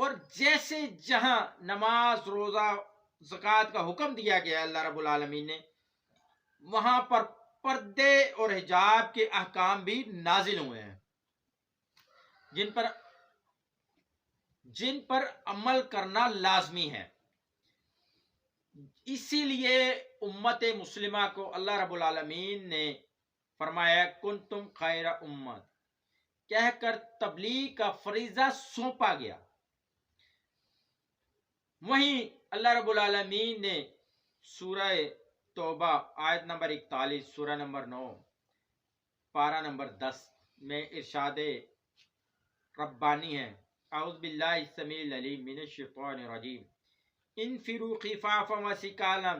اور جیسے جہاں نماز روزہ زکوٰۃ کا حکم دیا گیا اللہ رب العالمین نے، وہاں پر پردے اور حجاب کے احکام بھی نازل ہوئے ہیں جن پر عمل کرنا لازمی ہے۔ اسی لیے امت مسلمہ کو اللہ رب العالمین نے فرمایا کنتم خیر امت کہہ کر تبلیغ کا فریضہ سونپا گیا۔ وہیں اللہ رب العالمین نے سورہ توبہ آیت نمبر 41، سورہ نمبر 9، پارہ نمبر 10 میں ارشاد ربانی ہے، اعوذ باللہ السمیع العلیم من الشیطان الرجیم انفروا خفافا وثقالا،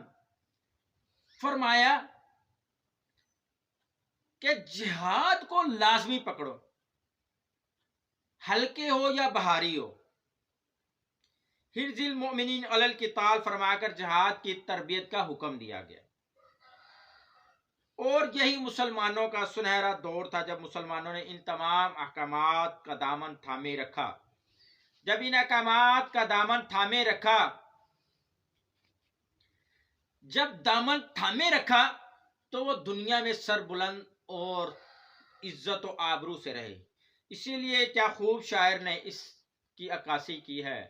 فرمایا کہ جہاد کو لازمی پکڑو، ہلکے ہو یا بھاری ہو۔ حرز المؤمنین علی القتال فرما کر جہاد کی تربیت کا حکم دیا گیا۔ اور یہی مسلمانوں کا سنہرا دور تھا جب مسلمانوں نے ان تمام احکامات کا دامن تھامے رکھا۔ جب ان احکامات کا دامن تھامے رکھا، تو وہ دنیا میں سر بلند اور عزت و آبرو سے رہے۔ اسی لیے کیا خوب شاعر نے اس کی عکاسی کی ہے،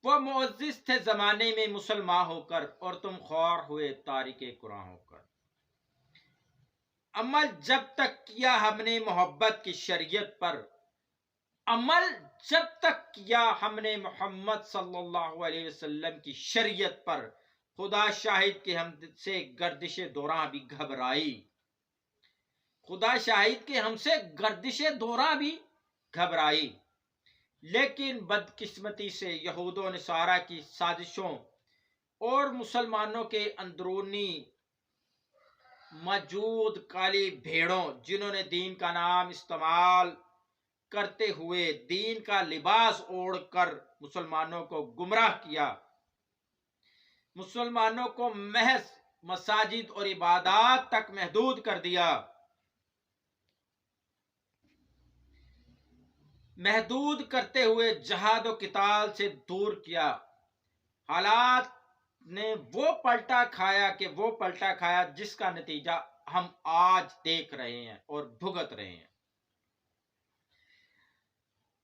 وہ معزز تھے زمانے میں مسلمان ہو کر، اور تم خوار ہوئے تارک قرآن ہو کر۔ عمل جب تک کیا ہم نے محبت کی شریعت پر، عمل جب تک کیا ہم نے محمد صلی اللہ علیہ وسلم کی شریعت پر، خدا شاہد کے ہم سے گردش دوراں بھی گھبرائی۔ خدا شاہد کے ہم سے گردش دوراں بھی گھبرائی، لیکن بدقسمتی سے یہود و نصارہ کی سازشوں اور مسلمانوں کے اندرونی موجود کالی بھیڑوں، جنہوں نے دین کا نام استعمال کرتے ہوئے دین کا لباس اوڑھ کر مسلمانوں کو گمراہ کیا، مسلمانوں کو محض مساجد اور عبادات تک محدود کر دیا، محدود کرتے ہوئے جہاد و قتال سے دور کیا۔ حالات نے وہ پلٹا کھایا جس کا نتیجہ ہم آج دیکھ رہے ہیں اور بھگت رہے ہیں۔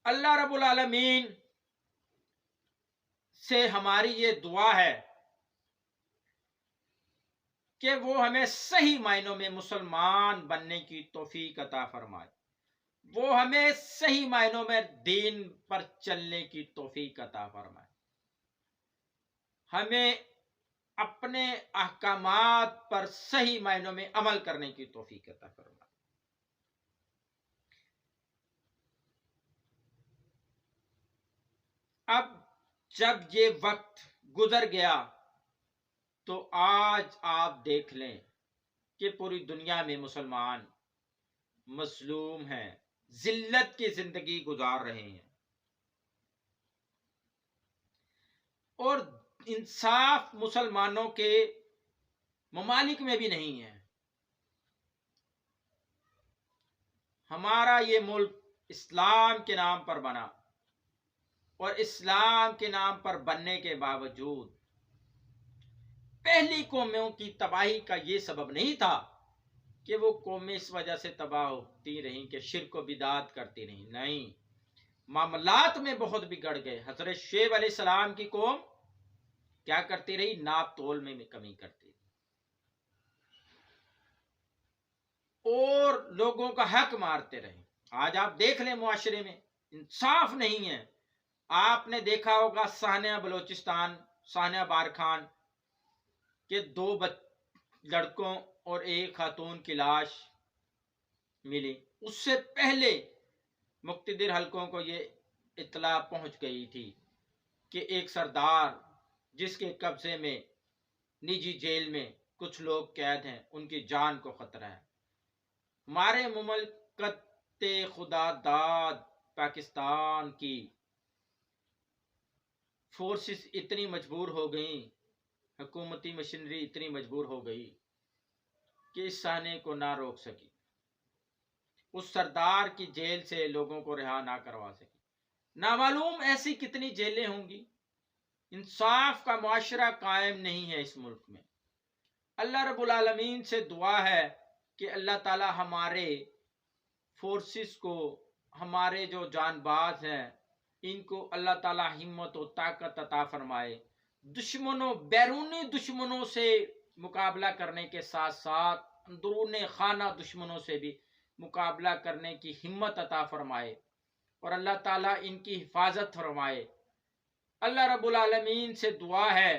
اللہ رب العالمین سے ہماری یہ دعا ہے کہ وہ ہمیں صحیح معنوں میں مسلمان بننے کی توفیق عطا فرمائے، وہ ہمیں صحیح معنوں میں دین پر چلنے کی توفیق عطا فرمائے، ہمیں اپنے احکامات پر صحیح معنوں میں عمل کرنے کی توفیق عطا فرمائے۔ اب جب یہ وقت گزر گیا تو آج آپ دیکھ لیں کہ پوری دنیا میں مسلمان مظلوم ہیں، ذلت کی زندگی گزار رہے ہیں، اور انصاف مسلمانوں کے ممالک میں بھی نہیں ہے۔ ہمارا یہ ملک اسلام کے نام پر بنا، اور اسلام کے نام پر بننے کے باوجود پہلی قوموں کی تباہی کا یہ سبب نہیں تھا کہ وہ قومیں اس وجہ سے تباہ ہوتی رہیں کہ شرک و بدعت کرتی رہیں، نہیں، معاملات میں بہت بگڑ گئے۔ حضرت شعیب علیہ السلام کی قوم کیا کرتی رہی؟ ناپ تول میں کمی کرتی رہی اور لوگوں کا حق مارتے رہے۔ آج آپ دیکھ لیں معاشرے میں انصاف نہیں ہے۔ آپ نے دیکھا ہوگا سانحہ بلوچستان، سانحہ بارکھان کے 2 لڑکوں اور 1 خاتون کی لاش ملی۔ اس سے پہلے مقتدر حلقوں کو یہ اطلاع پہنچ گئی تھی کہ ایک سردار جس کے قبضے میں نجی جیل میں کچھ لوگ قید ہیں، ان کی جان کو خطرہ ہے۔ ہمارے مملکت خدا داد پاکستان کی فورسز اتنی مجبور ہو گئیں، حکومتی مشینری اتنی مجبور ہو گئی کہ اس سانحے کو نہ روک سکی، اس سردار کی جیل سے لوگوں کو رہا نہ کروا سکی۔ نامعلوم ایسی کتنی جیلیں ہوں گی. انصاف کا معاشرہ قائم نہیں ہے اس ملک میں. اللہ رب العالمین سے دعا ہے کہ اللہ تعالی ہمارے فورسز کو، ہمارے جو جان باز ہیں، ان کو اللہ تعالی ہمت و طاقت عطا فرمائے. دشمنوں، بیرونی دشمنوں سے مقابلہ کرنے کے ساتھ ساتھ اندرون خانہ دشمنوں سے بھی مقابلہ کرنے کی ہمت عطا فرمائے، اور اللہ تعالیٰ ان کی حفاظت فرمائے. اللہ رب العالمین سے دعا ہے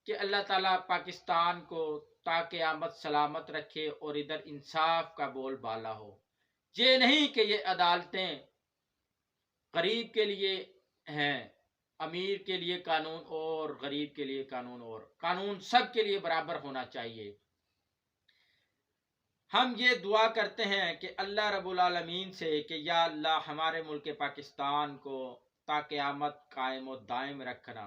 کہ اللہ تعالیٰ پاکستان کو تا قیامت سلامت رکھے اور ادھر انصاف کا بول بالا ہو. یہ نہیں کہ یہ عدالتیں غریب کے لیے ہیں، امیر کے لیے قانون اور غریب کے لیے قانون، اور قانون سب کے لیے برابر ہونا چاہیے. ہم یہ دعا کرتے ہیں کہ اللہ رب العالمین سے کہ یا اللہ ہمارے ملک پاکستان کو تا قیامت قائم و دائم رکھنا،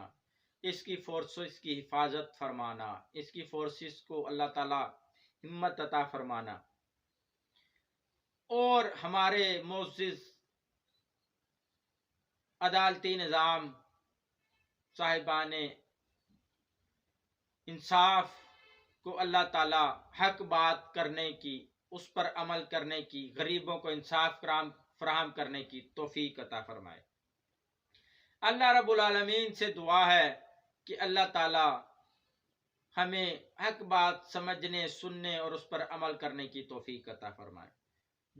اس کی فورسز کی حفاظت فرمانا، اس کی فورسز کو اللہ تعالی ہمت عطا فرمانا، اور ہمارے معزز عدالتی نظام، صاحبان انصاف کو اللہ تعالی حق بات کرنے کی، اس پر عمل کرنے کی، غریبوں کو انصاف فراہم کرنے کی توفیق عطا فرمائے. اللہ رب العالمین سے دعا ہے کہ اللہ تعالی ہمیں حق بات سمجھنے، سننے اور اس پر عمل کرنے کی توفیق عطا فرمائے.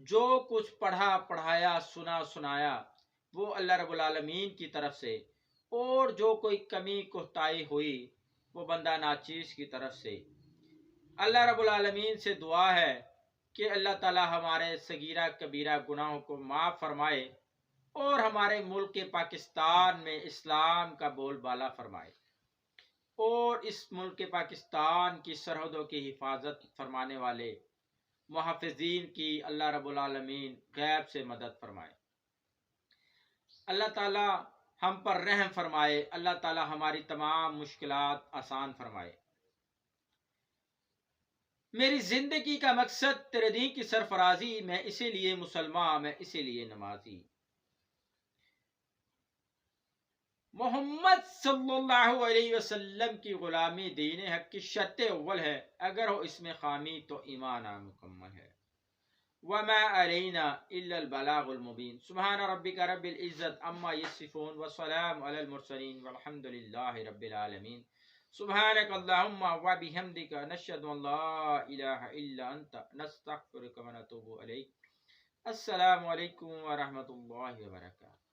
جو کچھ پڑھا پڑھایا، سنا سنایا، وہ اللہ رب العالمین کی طرف سے، اور جو کوئی کمی کوتاہی ہوئی وہ بندہ ناچیز کی طرف سے. اللہ رب العالمین سے دعا ہے کہ اللہ تعالی ہمارے صغیرہ کبیرہ گناہوں کو معاف فرمائے اور ہمارے ملک پاکستان میں اسلام کا بول بالا فرمائے، اور اس ملک پاکستان کی سرحدوں کی حفاظت فرمانے والے محافظین کی اللہ رب العالمین غیب سے مدد فرمائے. اللہ تعالی ہم پر رحم فرمائے، اللہ تعالی ہماری تمام مشکلات آسان فرمائے. میری زندگی کا مقصد تیرے دین کی سرفرازی، میں اسی لیے مسلمان، میں اسی لیے نمازی. محمد صلی اللہ علیہ وسلم کی غلامی دین حق کی شرط اول ہے، اگر ہو اس میں خامی تو ایمان نامکمل ہے. وما علینا الا البلاغ المبین. سبحان ربک رب العزت عما یصفون وسلام علی المرسلین والحمد للہ رب العالمین. سبحانک اللہم وبحمدک نشہد ان لا الہ الا انت نستغفرک ونتوب الیک. السلام علیکم ورحمۃ اللہ وبرکاتہ.